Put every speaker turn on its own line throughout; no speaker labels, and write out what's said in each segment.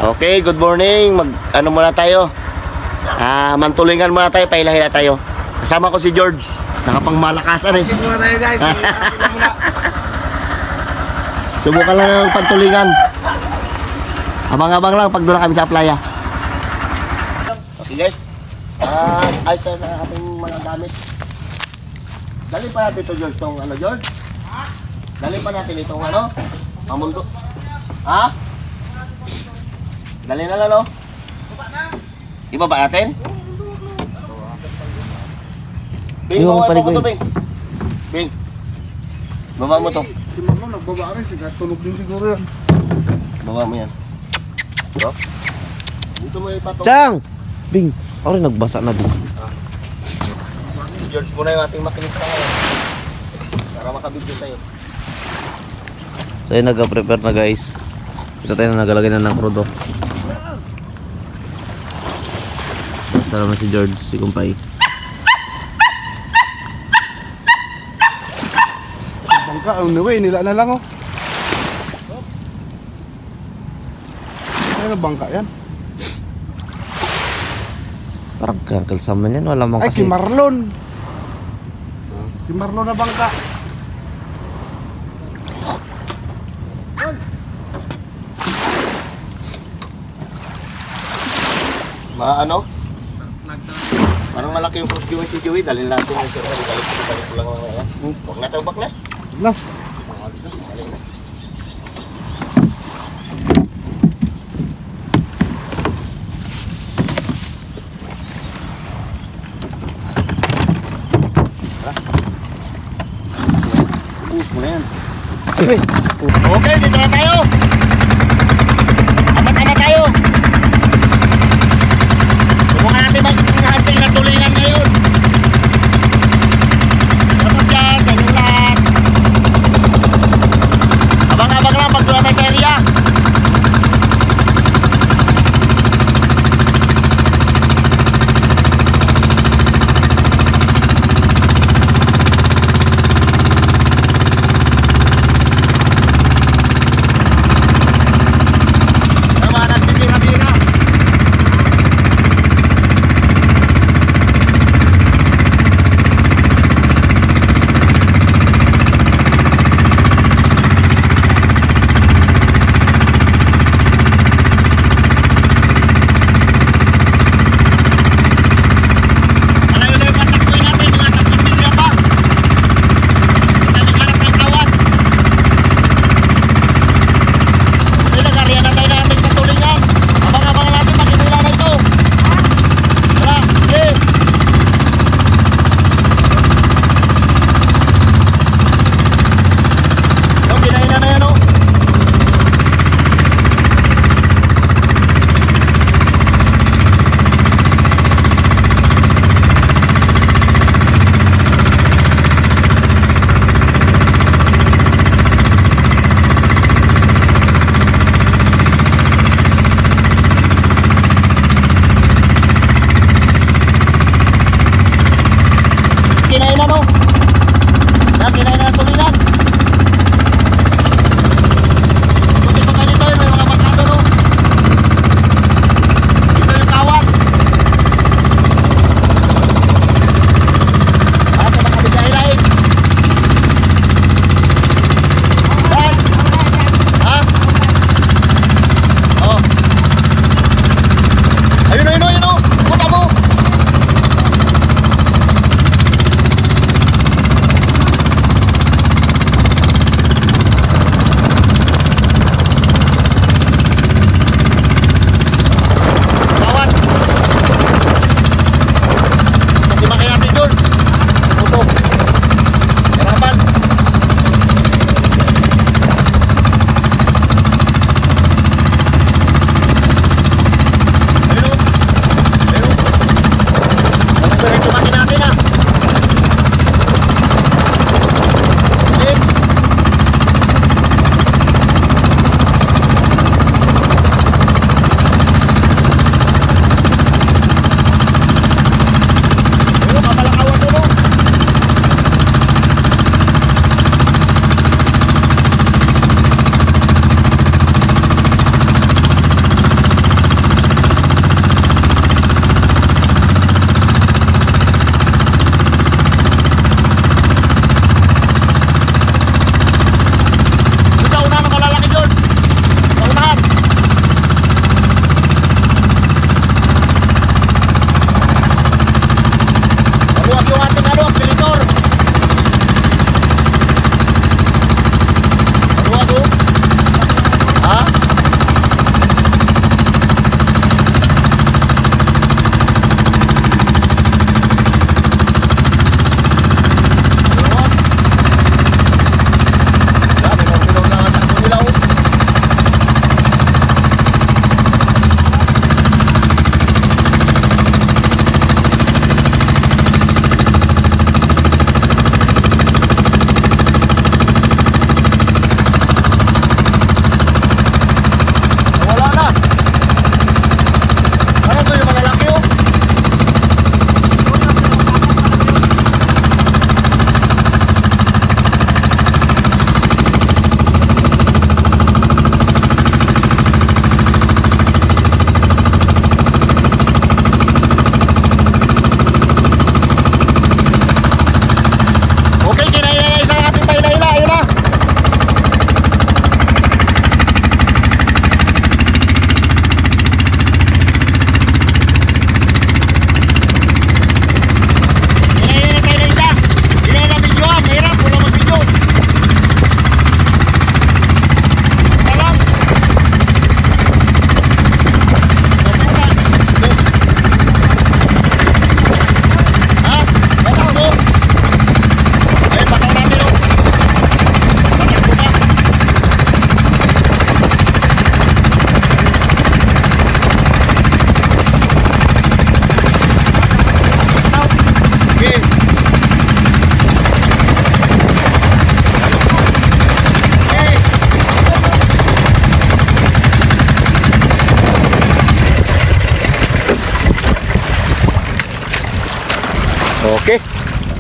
Okay, good morning. Ano muna tayo? Mantulingan muna tayo, pailahin na tayo. Kasama ko si George. Nakapangmalakasan eh.
Sit muna tayo guys.
Subukan lang ng pantulingan. Abang-abang lang pag doon na kami sa playa. Okay guys. Ayos na ating mga gamit. Dali pa natin ito George. Itong ano George? Dali pa natin itong ano? Mamundo. Ha? Dali na lang no? Ibaba natin? Bing, bawa mo to Bing. Bing. Baba mo to.
Si Marlon nagbaba rin. Tunog din siguro yan.
Baba mo yan. Bro? Dito mo ipatong.
Chang! Bing, ako rin nagbasa na din.
George muna yung ating makinis na ngayon. Para makabidyo tayo.
So yun, nag-prepare na guys. Ito tayo na nagalagay na ng krudo. Basta naman si George, si Kumpay.
Sa bangka, anyway, nila na lang oh. Ano bangka yan?
Parang kalsaman yan, wala mang
Ay,
kasi.
si Marlon. Si Marlon na bangka.
Ano? Parang malaki yung cross viewing si Joey. Dalhin natin yung sir. Balik ko lang mga yan. Huwag na tayo baklas.
Na.
Ubus mo na yan. Okay, dito na tayo. Amat-amat tayo. Subukan natin mag-hunting na tulingan ngayon. Salamat dyan sa inyong lahat. Abang-abang lang pag doon tayo sa area.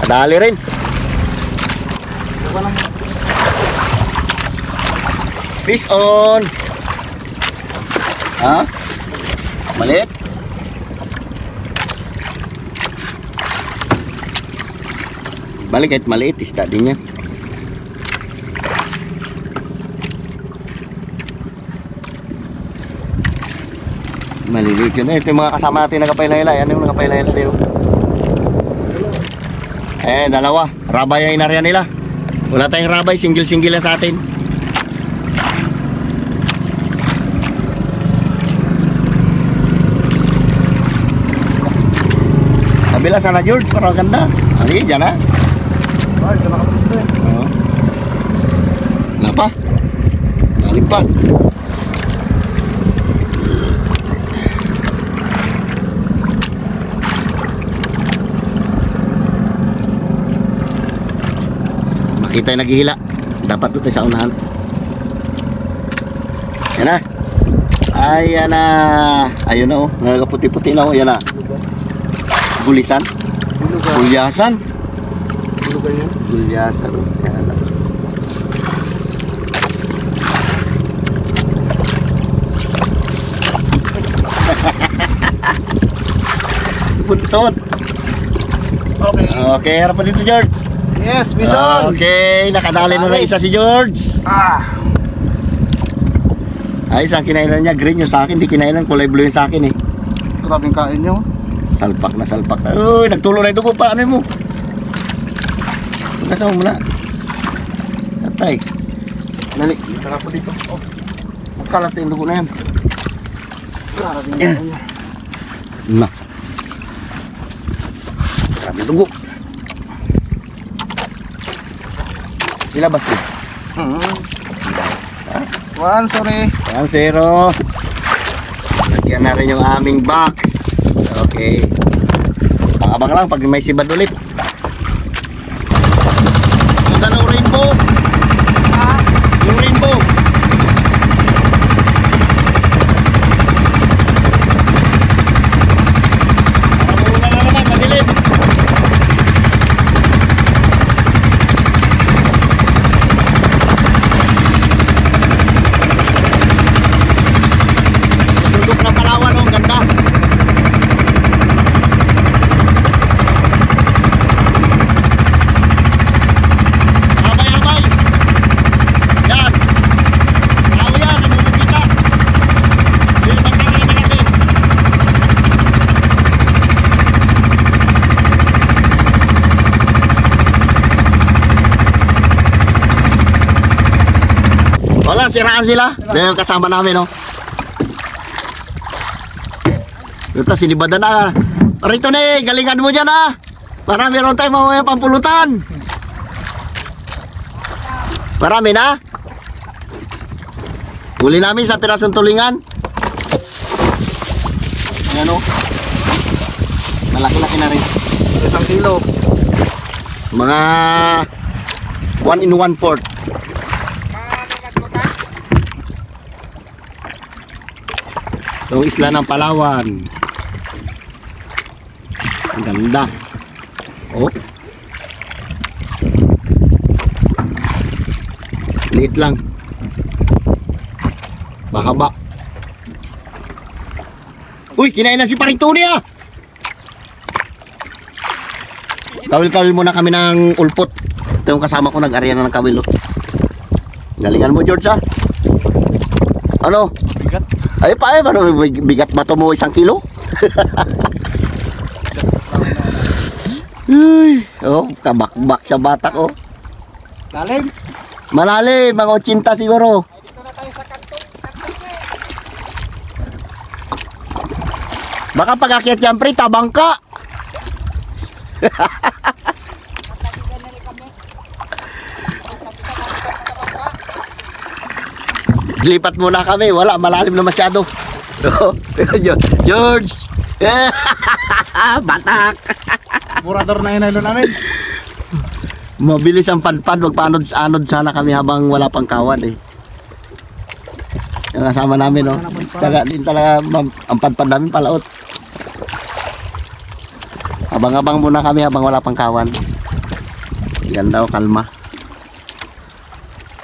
Kadali rin. Fish on. Ha? Maliit. Balik kahit maliit, isda din yan. Maliliit yun. Ito yung mga kasama natin nagapay-layla. Yan yung nagapay-layla din. Dalawa. Rabay ay inarya nila. Wala tayong rabay. Single-single lang sa atin. Kabila sana George. Parang ganda. Sige, dyan ha.
Ay, ito nakapos na eh.
Oo. Wala pa. Galing pa. Makita yung naghihila. Dapat ito sa unahan. Yan na. Ayan na. Ayun na oh. Nagaputi-puti na oh. Yan na. Gulisan. Gulyasan.
Bulugan yan.
Gulyasan. Yan na. Buntot.
Okay.
Okay, harap pa dito George.
Yes, Bison.
Okay, nakadali na isa si George. Ay, isang kinailan niya, green yung sa akin, di kinailan, kulay blue yung sa akin eh.
Grabing kain nyo.
Salpak na salpak na. Uy, nagtulo na ito po, paano mo? Kasama mo na. Atay. Nali, tara po dito. Oh. Magkalat yung dugo na yan.
Grabing
Yeah.
kain nyo.
Na. Grabe dugo. Ilabas mo.
One, sorry.
1-0. Lagyan na rin yung aming box. Okay. Abang lang pag may sibad ulit. Ganda ng rainbow. Yung rainbow. Muna na naman, madilim. Duduk na Palawan, oh, ganda. Abay-abay. Yan. Tao yan, namumugita. Yung pagkakay malaki. Wala, siraan sila. Dahil yung kasama namin, oh. Ito, sinibadan na. Rito na galingan mo dyan ha. Para meron tayo mamaya pampulutan. Marami na. Huli namin sa pirasong tulingan. Ayan o. Malaki-laki na rin.
1 kilo.
Mga 1 in 1/4. Itong isla ng Palawan. Ang ganda. Oh. Liit lang. Mahaba. Uy, kinain na si Paring Tony ah. Kawil-kawil muna kami ng ulpot. Ito yung kasama ko, nag-arya na ng kawil. Oh. Galingan mo George ah. Ano?
Bigat.
Ay pa ano, bigat ba ito mo 1 kilo? Uy, oh, kabakbak sa batak oh.
Lalim.
Malalim, mga 80 siguro.
Dito na tayo sa kantong.
Baka pag-akyat yan pre, tabang ka. Lipat muna kami, wala, malalim na masyado. George. Batak.
Murador na inalo namin.
Mabilis ang padpad, magpaanod-anod sana kami habang wala pang kawan eh. Yung kasama namin oh. Taga din talaga ang padpad namin palaot. Abang-abang muna kami habang wala pang kawan. Ganda o, kalma.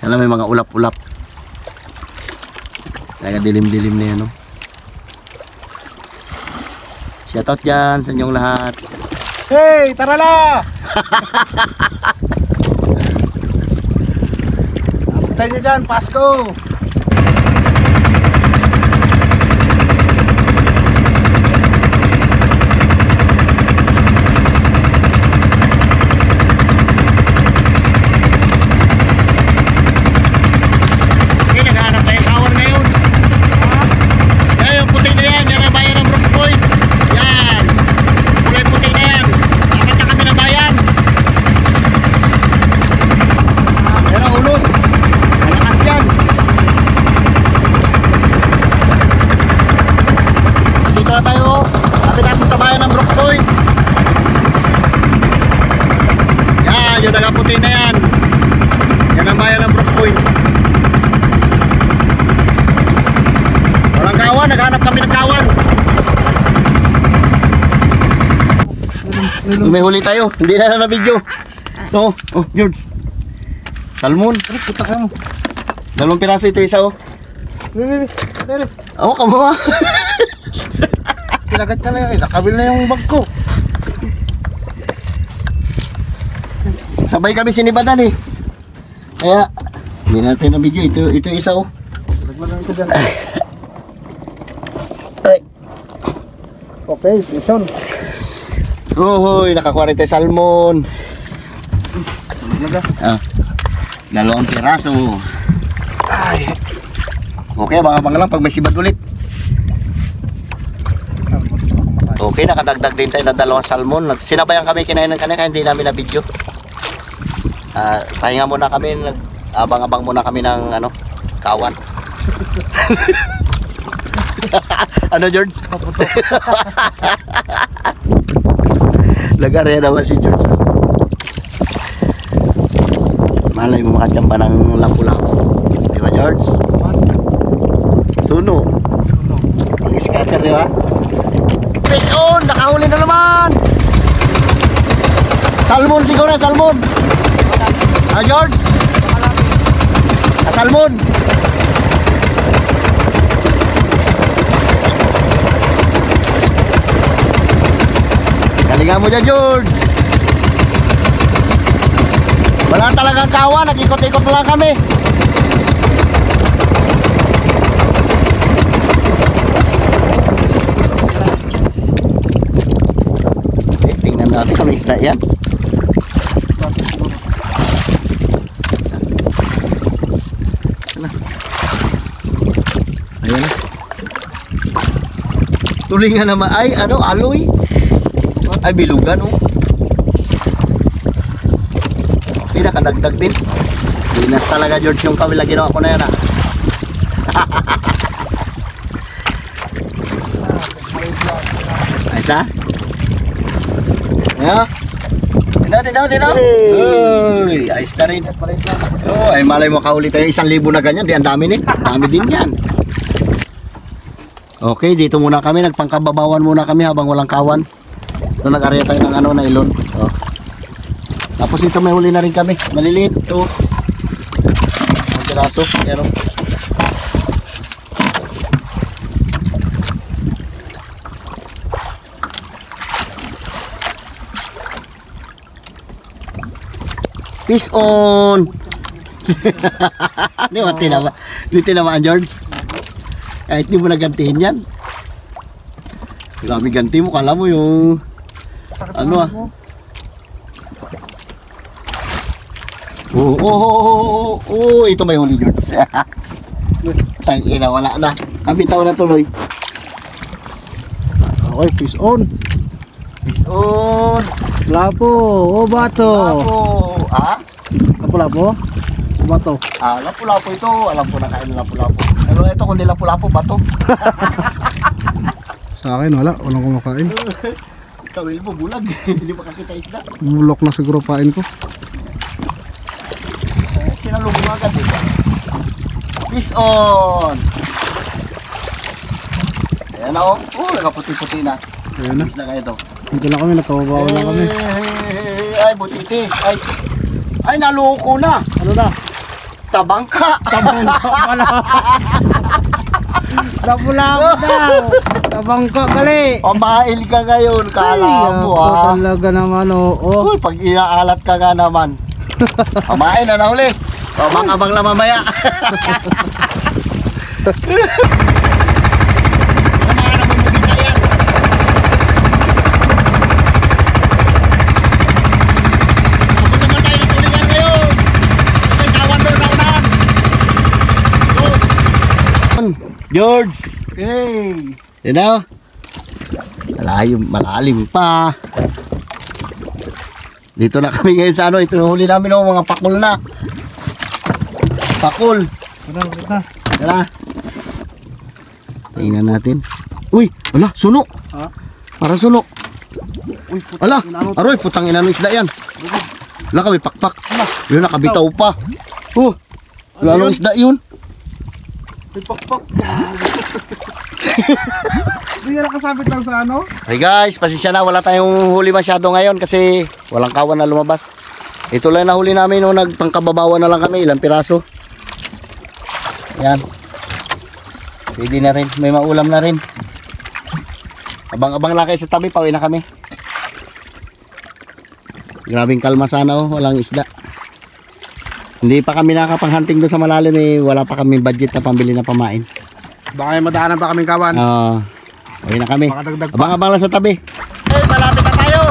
Alam, may mga ulap-ulap. Kaya dilim-dilim na yan, no? Shoutout dyan sa inyong lahat.
Hey, tara na! Abutay niyo dyan, Pasko!
Yung nagaputi na yan. Yan ang bayan ng Brooks Point. Walang kawan, naghanap kami ng kawan. May huli tayo, hindi na na-video. Ito, oh George. Salmon.
Puta ka mo.
2 piraso ito, isa oh.
Dali.
Ako ka mo ah.
Kinagat ka na yun. Nakabil na yung bag ko.
Sabay kami sinibadan eh. Kaya, hindi natin na video. Ito isa oh.
Nagmanan ko dyan.
Ay.
Okay, station.
Hoy, nakakuha rin tayo salmon.
Naga.
Ah, 2 piraso.
Ay.
Okay, abang-abang lang pag may sibad ulit. Okay, nakadagdag din tayo ng 2 salmon. Sinabayan kami kinain ng kanina, hindi namin na video. Pahinga muna kami, abang-abang muna kami ng ano, kawan. Ano George?
Paputok.
Lagarya naman si George. Malay mo makachamba ng lapu-lapu. Di ba George? Suno. Ang scatter, di ba? Fish on! Nakahuli na naman! Salmon siguro, salmon! Ah, George? Ah, salmon! Galingan mo dyan, George! Wala talagang kawan, nag-ikot-ikot lang kami. Tingnan natin kung isda yan. Ayan na. Tulingan naman. Ay, ano, aloy. Ay, bilugan, oh. Okay, nakadagdag din. Dinas talaga, George, yung kawila ginawa ko na yan, ah. Ayos, ah. Ayan. Dinaw. Uy, ayos na rin. Oh, ay malay mo kahuli tayo 1,000 na ganyan. Di, ang dami ni. Dami din yan. Okay, dito muna kami. Nagpangkababawan muna kami habang walang kawan. Ito nag-area tayo ng ano, nailon. Oh. Tapos ito may huli na rin kami. Maliliit. Ito. Ang piraso. Yan, oh. Fish on! Di ba tinama? Di tinamaan, George? Kahit di mo nagantihin yan. Grabe ganti mo. Kala mo yung... Ano ah? Oo, ito may huli, George. Tangina, wala na. Kabitaw na tuloy.
Okay, fish on.
Fish on!
Lapo, o bato.
Lapo! Ah?
Lapo-lapo? O bato?
Ah, lapu-lapu ito. Alam ko na kain lapu-lapu. Pero ito, kundi lapu-lapu, bato.
Sa akin, wala. Walang kumakain.
Kawil mo, bulag. Hindi makakita isda.
Bulok na siguro pain ko.
Sinalubong agad dito. Fish on! Ayan na, oh. Oh, nakaputi-puti na.
Ayan na.
Isda ka ito.
Dito na kami, natawabaw na kami.
Ay, butiti. Ay, Ay, naloko na.
Ano na?
Tabangka.
Tabangka pala. Lapu-lapu daw. Tabangka gali.
Pamail ka ngayon, kala mo
ako
ha.
talaga naman, oo.
Uy, pag inaalat ka nga naman. Pamain na nahuli. Abang-abang lang mamaya. George,
Hey.
you know? Malalim pa. Dito na kami ngayon sa ano, ito huli namin ng mga pakul na. Pakul.
Tara, tara.
Tara. Tingnan natin. Uy, wala, suno.
Ha?
Para suno.
Uy, puta.
Ala, aroy, putang ina ng isda yan. Wala kami pakpak. Yun, nakabitaw pa. Oh, wala nang isda yun.
May pakpak. Hindi nga nakasabit lang sa ano?
Hey guys, pasensya na, wala tayong huli masyado ngayon kasi walang kawan na lumabas. Ito lang na huli namin nung nagpangkababawan na lang kami, ilang piraso. Yan. Pwede na rin, may maulam na rin. Abang-abang lang kayo sa tabi, pauwi na kami. Grabing kalma sana oh, walang isda. Hindi pa kami nakapang-hunting doon sa malalim eh, wala pa kami budget na pambili na pamain.
Baka may madaanan pa kaming kawan.
Pauwi na kami.
Makadagdag pa.
Abang-abang lang sa tabi. Hey, malapit na tayo.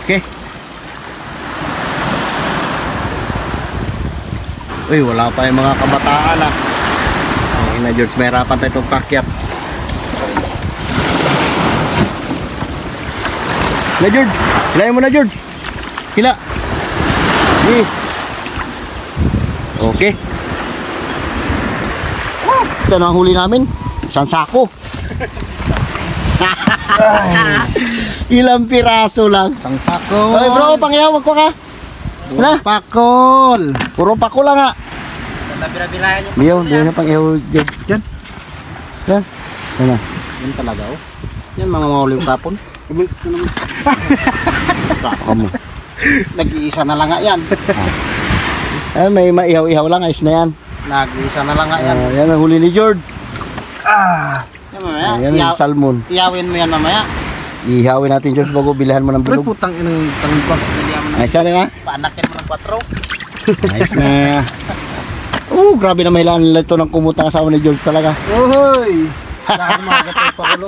Okay. Uy, wala pa yung mga kabataan ah. Ay na George, may harapan tayo itong pakyat. Na George, hilahin mo na George. Hila. Okay. Ito na ang huli namin. Isang sako. Ilang piraso lang.
Isang pakol.
Oy bro, pangyaw, wag ko ka. Hala,
Pakol.
puro pako lang nga.
Nabira-birahan yung
Miyaw, di na pangyaw. Diyan. Yan. Yan na.
Yan talaga oh. Yan mga mauling kapon.
Ako mo.
Nag-iisa na lang nga yan.
Ay, may maihaw-ihaw lang. Ayos na yan.
Nag-iisa na lang nga yan.
Yan ang huli ni George.
Yan mamaya.
Yan yung salmon.
Iyawin mo yan mamaya.
Ihawin natin George bago bilhan mo ng
Pero
bilog.
putang inang tangpa.
Ayos na nga.
Paanakin mo ng 4.
Ayos na. Oh, grabe na mahilaan nila ito ng kumot ng asawa ni George talaga.
Uy! Saan mga gatay pa ulo?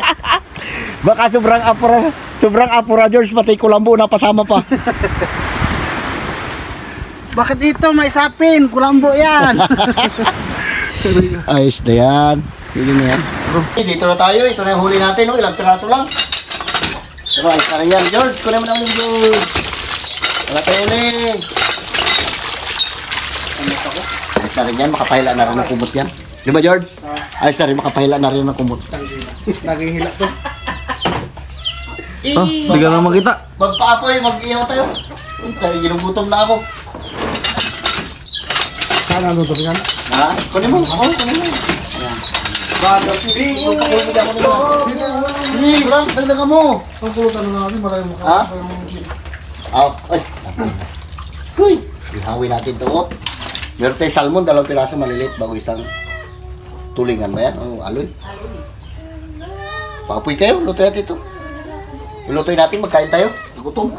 Baka sobrang apura George, pati kulambo na pasama pa.
Bakit ito may sapin? Kulambo yan!
Ayos na yan. Hindi na yan. Dito na tayo, ito na yung huli natin, no? Ilang piraso lang. Pero ayos na rin yan, George. Kunin mo na mo, George. Wala tayo ulit. Ayos na rin yan, makapahila na rin ng kumot yan. Di ba, George? Ayos na rin, makapahila na rin ng kumot.
Naghihila to.
Ah, hindi ka na makita.
Magpaapoy, mag-iyaw tayo. Uy, tayo, ginugutom na ako.
Saan ang luto yan?
Ha? Kunin mo, ako, kunin mo. Ayan. Sige, lang, dagdagan mo.
Ang kulutan na natin, marami mo
Ha? Aw, ay. Uy, ihawin natin to. Oh. Meron tayong salmon, 2 piraso maliliit bago isang tulingan ba yan? O aloy. Papoy kayo, luto natin ito. Ilutoy natin, magkain tayo. Gutom.